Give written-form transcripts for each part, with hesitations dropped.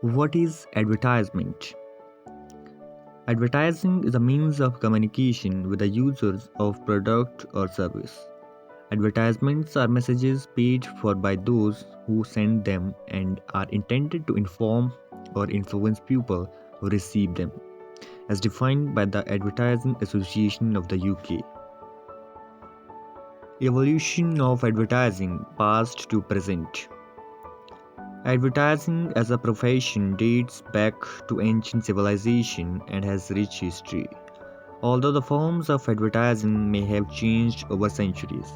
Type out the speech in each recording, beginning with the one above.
What is advertisement? Advertising is a means of communication with the users of product or service. Advertisements are messages paid for by those who send them and are intended to inform or influence people who receive them, as defined by the Advertising Association of the UK. Evolution of advertising past to present. Advertising as a profession dates back to ancient civilization and has rich history. Although the forms of advertising may have changed over centuries,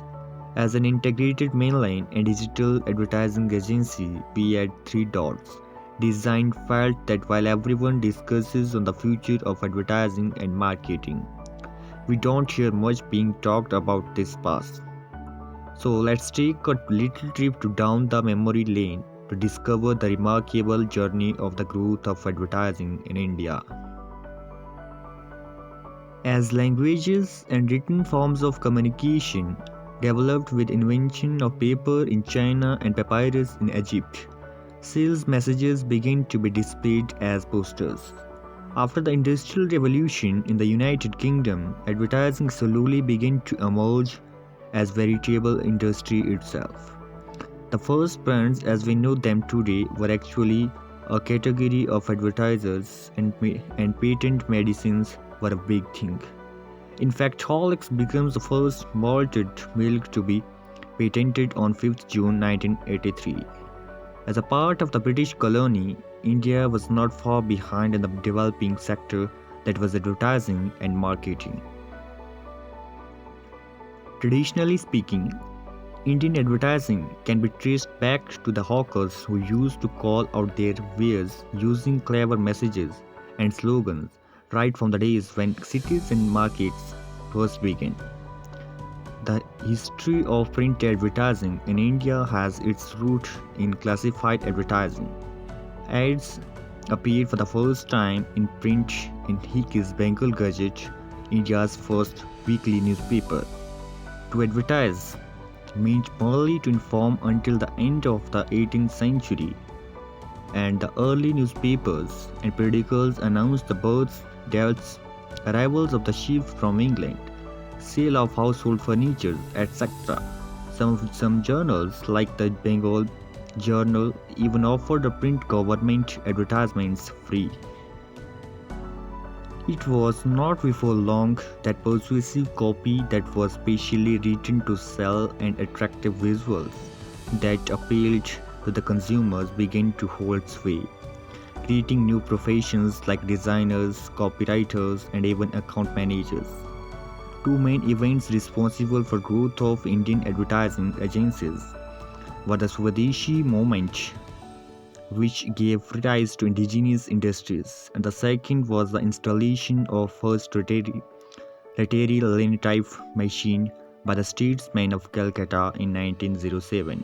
as an integrated mainline and digital advertising agency, we at Three Dots Design felt that while everyone discusses on the future of advertising and marketing, we don't hear much being talked about this past. So let's take a little trip to down the memory lane to discover the remarkable journey of the growth of advertising in India. As languages and written forms of communication developed with invention of paper in China and papyrus in Egypt, sales messages began to be displayed as posters. After the Industrial Revolution in the United Kingdom, advertising slowly began to emerge as veritable industry itself. The first brands as we know them today were actually a category of advertisers and patent medicines were a big thing. In fact, Horlicks becomes the first malted milk to be patented on 5th June 1983. As a part of the British colony, India was not far behind in the developing sector that was advertising and marketing. Traditionally speaking, Indian advertising can be traced back to the hawkers who used to call out their wares using clever messages and slogans right from the days when cities and markets first began. The history of print advertising in India has its root in classified advertising. Ads appeared for the first time in print in Hickey's Bengal Gazette, India's first weekly newspaper. To advertise meant merely to inform until the end of the 18th century, and the early newspapers and periodicals announced the births, deaths, arrivals of the ships from England, sale of household furniture, etc. Some journals, like the Bengal Journal, even offered the print government advertisements free. It was not before long that persuasive copy that was specially written to sell and attractive visuals that appealed to the consumers began to hold sway, creating new professions like designers, copywriters, and even account managers. Two main events responsible for growth of Indian advertising agencies were the Swadeshi movement, which gave rise to indigenous industries, and the second was the installation of first rotary linotype machine by the statesmen of Calcutta in 1907.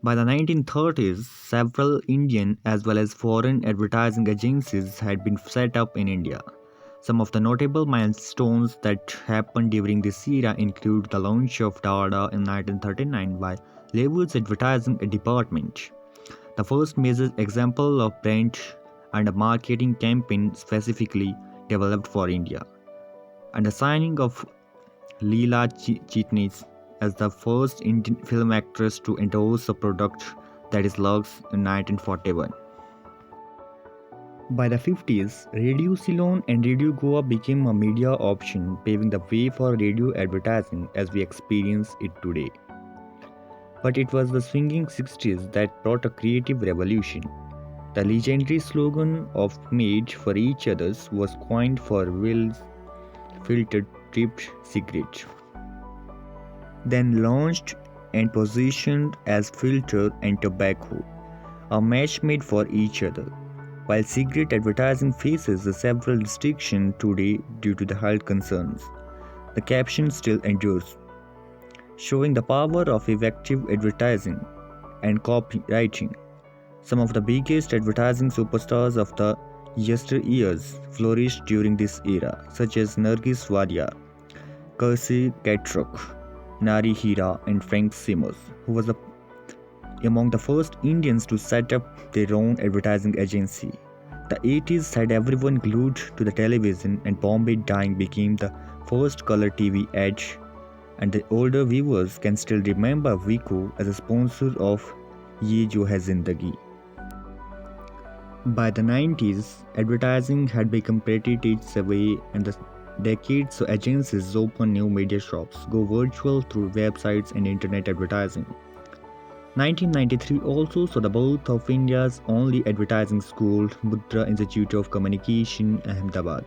By the 1930s, several Indian as well as foreign advertising agencies had been set up in India. Some of the notable milestones that happened during this era include the launch of Dada in 1939 by Labels Advertising Department, the first major example of brand and marketing campaign specifically developed for India, and the signing of Leela Chitnis as the first Indian film actress to endorse a product, that is Lux, in 1941. By the 50s, Radio Ceylon and Radio Goa became a media option, paving the way for radio advertising as we experience it today. But it was the swinging 60s that brought a creative revolution. The legendary slogan of "Made for Each Others" was coined for Will's filtered tipped cigarette, then launched and positioned as filter and tobacco, a match made for each other. While cigarette advertising faces several restrictions today due to the health concerns, the caption still endures, showing the power of effective advertising and copywriting. Some of the biggest advertising superstars of the yesteryears flourished during this era, such as Nargis Wadia, Kersey Katrok, Nari Hira, and Frank Simos, who was a among the first Indians to set up their own advertising agency. The 80s had everyone glued to the television, and Bombay Dyeing became the first color TV ad. And the older viewers can still remember Vico as a sponsor of Ye Jo Hai Zindagi. By the 90s, advertising had become pretty tech savvy, and the decades saw agencies open new media shops, go virtual through websites and internet advertising. 1993 also saw the birth of India's only advertising school, Mudra Institute of Communication, Ahmedabad.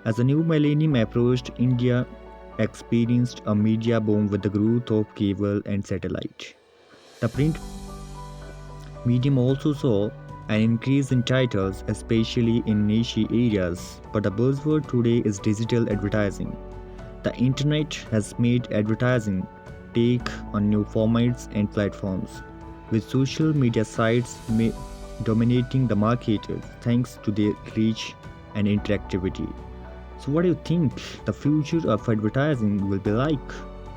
As the new millennium approached, India experienced a media boom with the growth of cable and satellite. The print medium also saw an increase in titles, especially in niche areas, but the buzzword today is digital advertising. The internet has made advertising take on new formats and platforms, with social media sites dominating the market thanks to their reach and interactivity. So, what do you think the future of advertising will be like?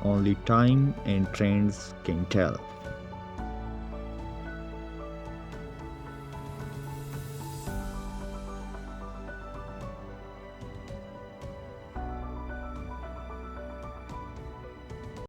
Only time and trends can tell.